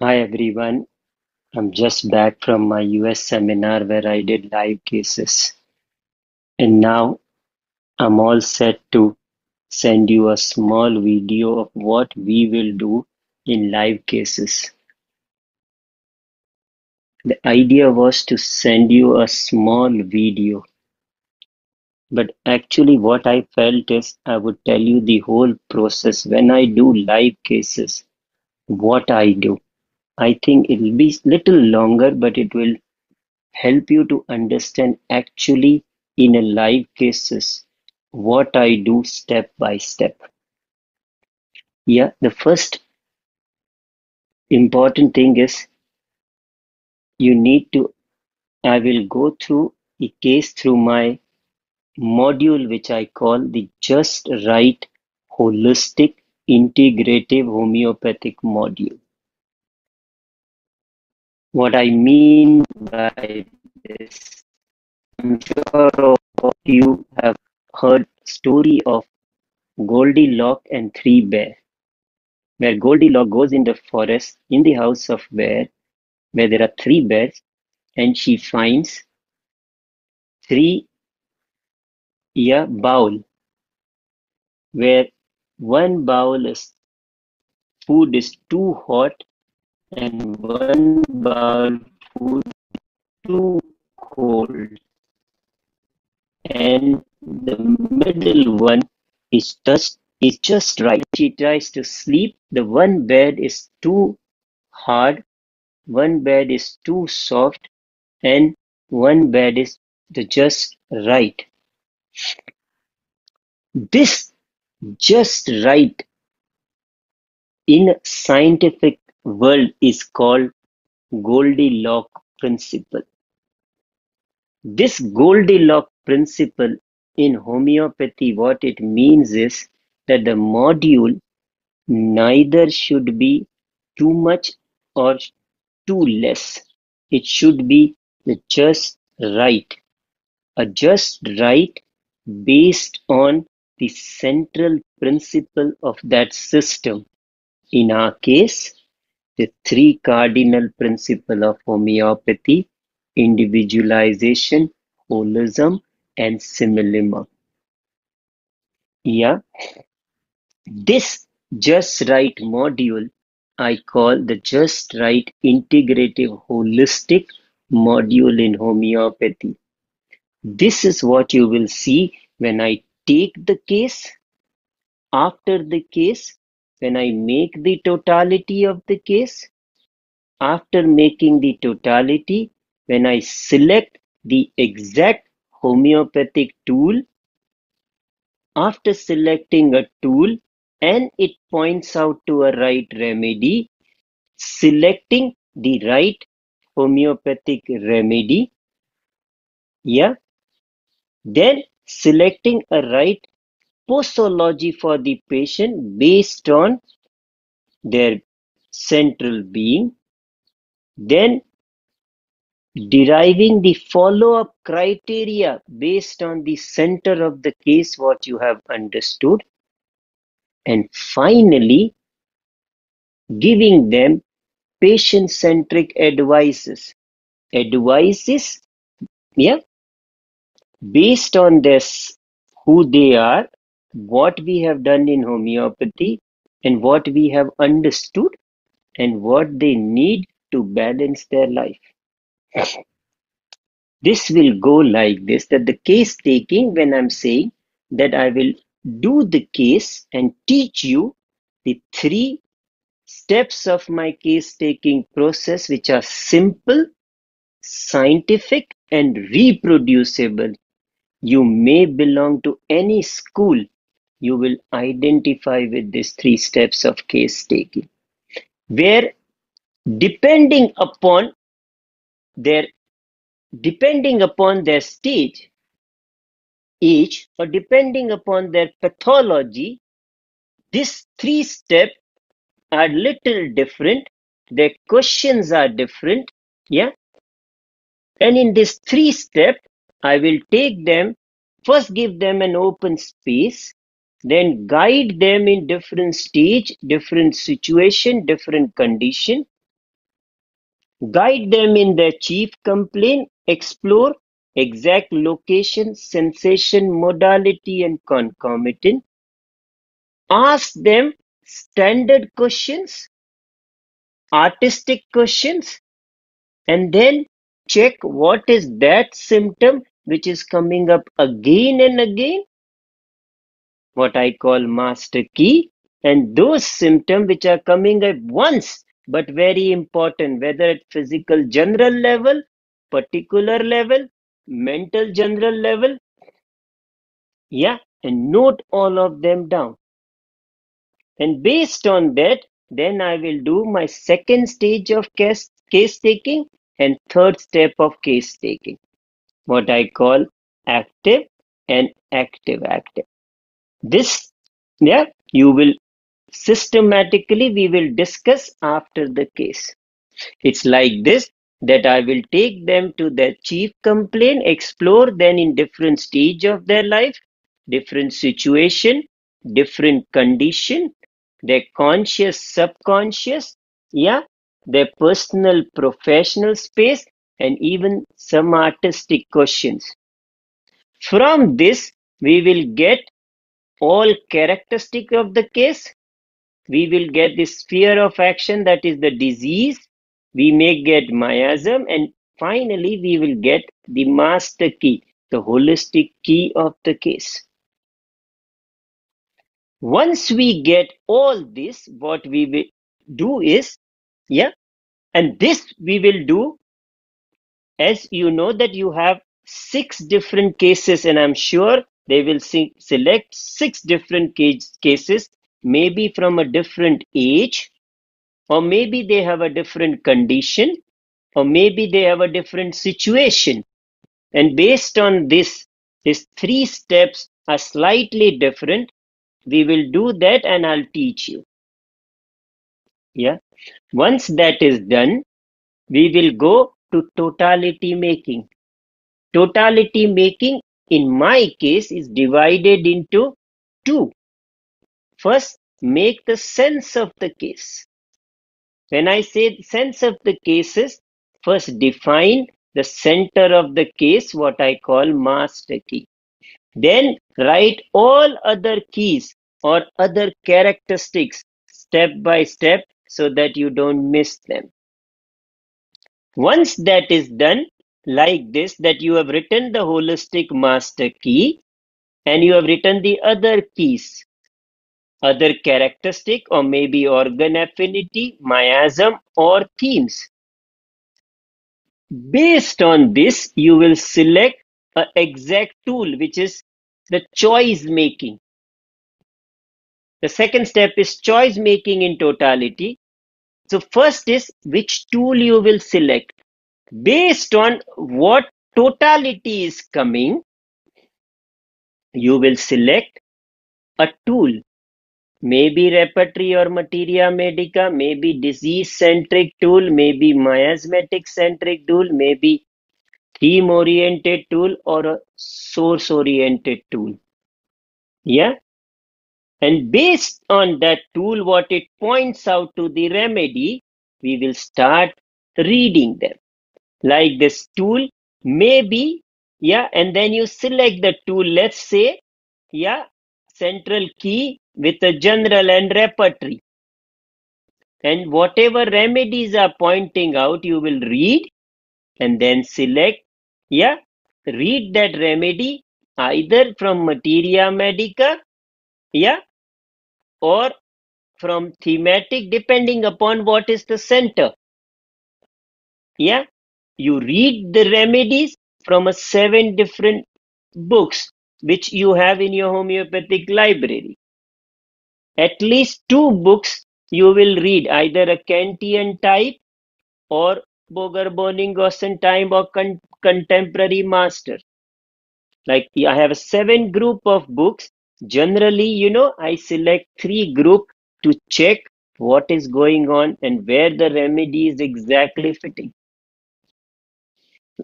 Hi everyone, I'm just back from my US seminar where I did live cases. And now I'm all set to send you a small video of what we will do in live cases. The idea was to send you a small video, but actually what I felt is I would tell you the whole process when I do live cases, what I do. I think it will be little longer, but it will help you to understand actually in a live cases what I do step by step. Yeah, the first important thing is you need to, I will go through a case through my module which I call the Just Right Holistic Integrative Homeopathic module. What I mean by this, I'm sure all of you have heard story of Goldilocks and Three Bears, where Goldilocks goes in the forest in the house of bear, where there are three bears, and she finds three bowl, where one bowl is food is too hot and one bowl food too cold, and the middle one is just right. She tries to sleep. The one bed is too hard, one bed is too soft, and one bed is the just right. This just right in scientific world is called Goldilocks principle. This Goldilocks principle in homeopathy, what it means is that the module neither should be too much or too less. It should be the just right. A just right based on the central principle of that system. In our case, the three cardinal principles of homeopathy: individualization, holism, and similism. Yeah, this just right module I call the just right integrative holistic module in homeopathy. This is what you will see when I take the case, after the case, when I make the totality of the case, after making the totality, when I select the exact homeopathic tool, after selecting a tool and it points out to a right remedy, selecting the right homeopathic remedy, yeah, then selecting a right posology for the patient based on their central being, then deriving the follow-up criteria based on the center of the case what you have understood, and finally giving them patient-centric advices, yeah, based on this who they are, what we have done in homeopathy, and what we have understood, and what they need to balance their life. This will go like this, that the case taking, when I'm saying that I will do the case and teach you the three steps of my case taking process, which are simple, scientific, and reproducible. You may belong to any school. You will identify with these three steps of case taking, where depending upon their depending upon their stage, age, or depending upon their pathology, these three steps are little different. Their questions are different. Yeah. And in this three step, I will take them, first give them an open space, then guide them in different stage, different situation, different condition. Guide them in their chief complaint, explore exact location, sensation, modality, and concomitant. Ask them standard questions, artistic questions, and then check what is that symptom which is coming up again and again, what I call master key, and those symptoms which are coming at once but very important, whether at physical general level, particular level, mental general level, yeah, and note all of them down. And based on that, then I will do my second stage of case taking and third step of case taking, what I call active and active. This, yeah, you will systematically we will discuss after the case. It's like this, that I will take them to their chief complaint, explore then in different stage of their life, different situation, different condition, their conscious, subconscious, yeah, their personal, professional space, and even some artistic questions. From this, we will get all characteristic of the case. We will get the sphere of action, that is the disease. We may get miasm, and finally we will get the master key, the holistic key of the case. Once we get all this, what we will do is, yeah, and this we will do, as you know that you have 6 different cases, and I'm sure they will select 6 different cases, maybe from a different age, or maybe they have a different condition, or maybe they have a different situation. And based on this, these 3 steps are slightly different. We will do that and I'll teach you. Yeah. Once that is done, we will go to totality making. Totality making, in my case, is divided into 2. First, make the sense of the case. When I say sense of the cases, first define the center of the case, what I call master key. Then write all other keys or other characteristics step by step so that you don't miss them. Once that is done, like this, that you have written the holistic master key and you have written the other keys, other characteristic, or maybe organ affinity, miasm, or themes. Based on this, you will select an exact tool, which is the choice making. The second step is choice making in totality. So first is which tool you will select. Based on what totality is coming, you will select a tool. Maybe repertory or materia medica, maybe disease-centric tool, maybe miasmatic-centric tool, maybe theme-oriented tool, or a source-oriented tool. Yeah? And based on that tool, what it points out to the remedy, we will start reading them. Like this tool, maybe, yeah, and then you select the tool, let's say, yeah, central key with a general and repertory. And whatever remedies are pointing out, you will read and then select, yeah, read that remedy either from materia medica, yeah, or from thematic, depending upon what is the center. Yeah, you read the remedies from a 7 different books which you have in your homeopathic library. At least 2 books you will read, either a Kantian type or Boger-Bonning-Gosson type or contemporary master. Like I have a 7 group of books. Generally, I select 3 group to check what is going on and where the remedy is exactly fitting.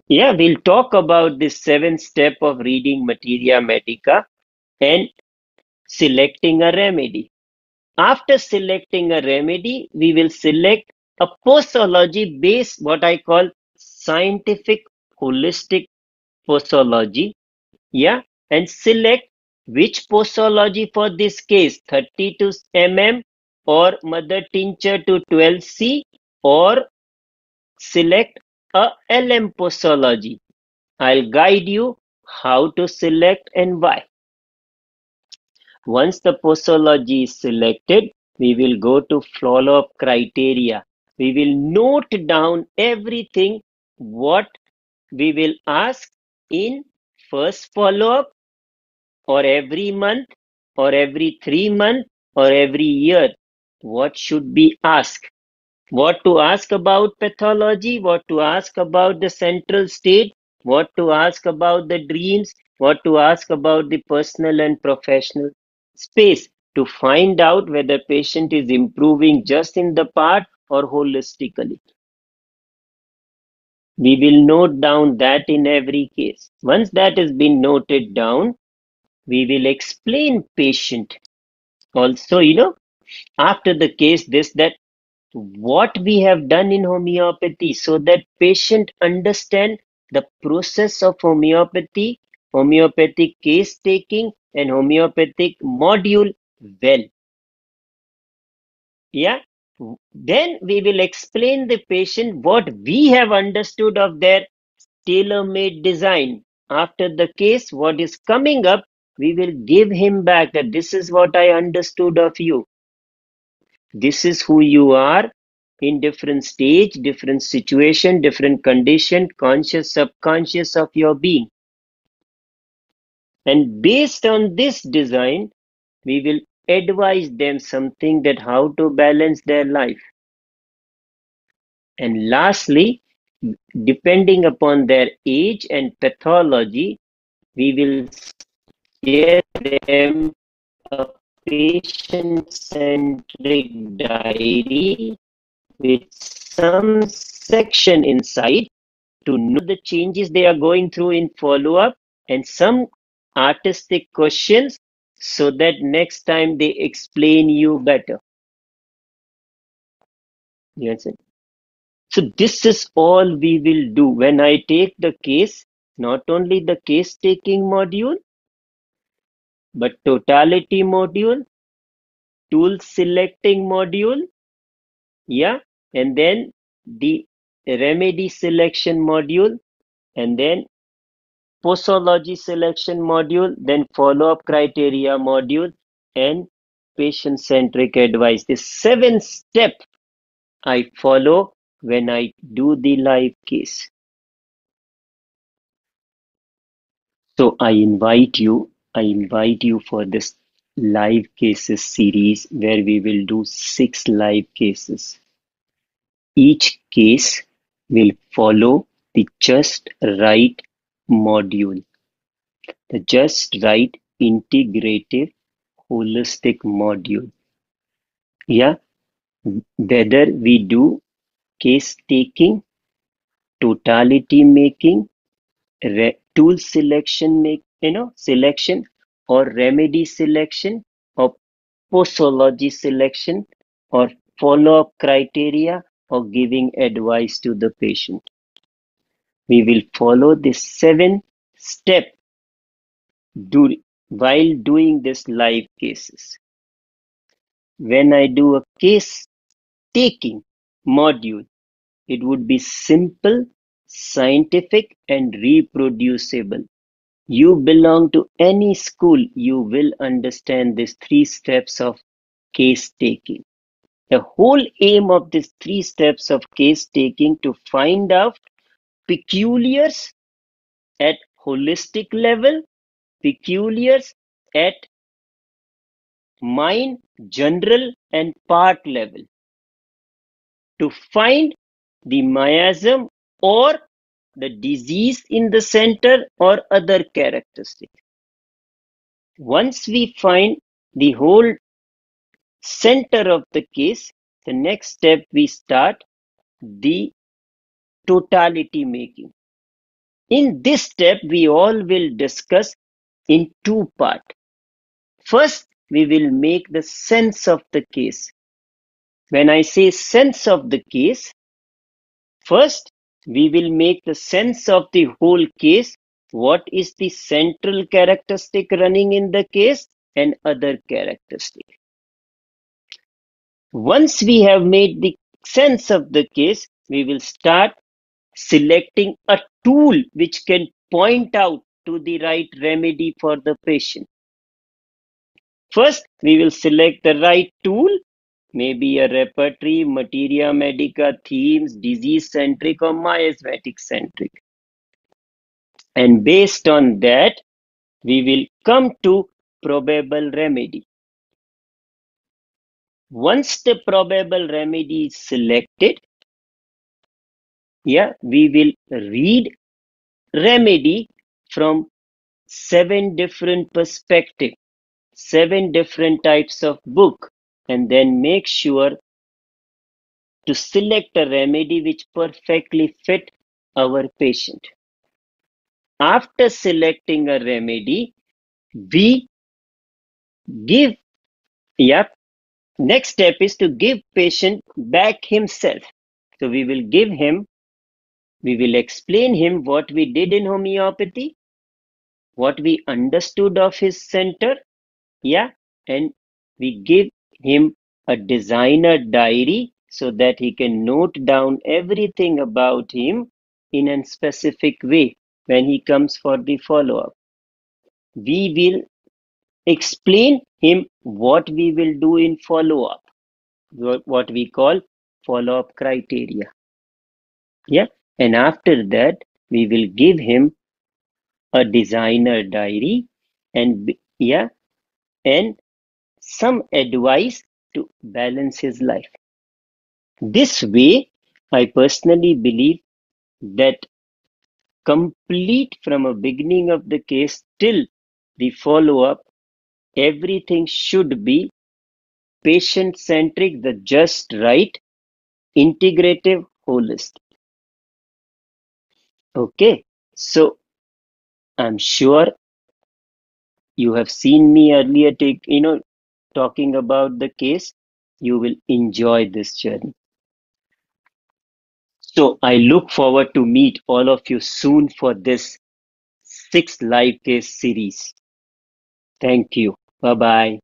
Yeah, we'll talk about this 7 step of reading materia medica and selecting a remedy. After selecting a remedy, we will select A posology based what I call scientific holistic posology, yeah, and select which posology for this case, 32 mm or mother tincture to 12C, or select a LM posology. I'll guide you how to select and why. Once the posology is selected, we will go to follow-up criteria. We will note down everything what we will ask in first follow-up, or every month, or every 3 months, or every year. What should be asked? What to ask about pathology, what to ask about the central state, what to ask about the dreams, what to ask about the personal and professional space, to find out whether patient is improving just in the part or holistically. We will note down that in every case. Once that has been noted down, we will explain patient also, after the case this that what we have done in homeopathy, so that patient understand the process of homeopathy, homeopathic case taking, and homeopathic module well. Yeah. Then we will explain the patient what we have understood of their tailor-made design. After the case, what is coming up, we will give him back that this is what I understood of you. This is who you are in different stage, different situation, different condition, conscious, subconscious of your being. And based on this design, we will advise them something that how to balance their life. And lastly, depending upon their age and pathology, we will share them a patient-centric diary with some section inside to know the changes they are going through in follow-up, and some artistic questions so that next time they explain you better. You understand? So this is all we will do when I take the case, not only the case taking module, but totality module, tool selecting module, yeah, and then the remedy selection module, and then posology selection module, then follow-up criteria module, and patient-centric advice. The 7 step I follow when I do the live case. So I invite you for this live cases series where we will do 6 live cases. Each case will follow the just right module, the just right integrative holistic module. Yeah, whether we do case taking, totality making, tool selection selection, or remedy selection, or posology selection, or follow-up criteria, or giving advice to the patient. We will follow the 7 step while doing this live cases. When I do a case taking module, it would be simple, scientific, and reproducible. You belong to any school, you will understand these 3 steps of case taking. The whole aim of these 3 steps of case taking to find out peculiars at holistic level, peculiars at mind, general, and part level, to find the miasm or the disease in the center or other characteristic. Once we find the whole center of the case, the next step we start the totality making. In this step, we all will discuss in 2 parts. First, we will make the sense of the case. When I say sense of the case, first we will make the sense of the whole case. What is the central characteristic running in the case and other characteristic. Once we have made the sense of the case, we will start selecting a tool which can point out to the right remedy for the patient. First, we will select the right tool, maybe a repertory, materia medica, themes, disease-centric or miasmatic-centric. And based on that, we will come to probable remedy. Once the probable remedy is selected, we will read remedy from 7 different perspectives, 7 different types of book, and then make sure to select a remedy which perfectly fit our patient. After selecting a remedy, we give, next step is to give patient back himself. So we will explain him what we did in homeopathy, what we understood of his center, and we give him a designer diary so that he can note down everything about him in a specific way when he comes for the follow-up. We will explain him what we will do in follow-up, what we call follow-up criteria. And after that, we will give him a designer diary and and some advice to balance his life. This way, I personally believe that complete from a beginning of the case till the follow-up, everything should be patient-centric, the just right, integrative, holistic. Okay, so I'm sure you have seen me earlier talking about the case. You will enjoy this journey. So I look forward to meet all of you soon for this 6 live case series. Thank you. Bye bye.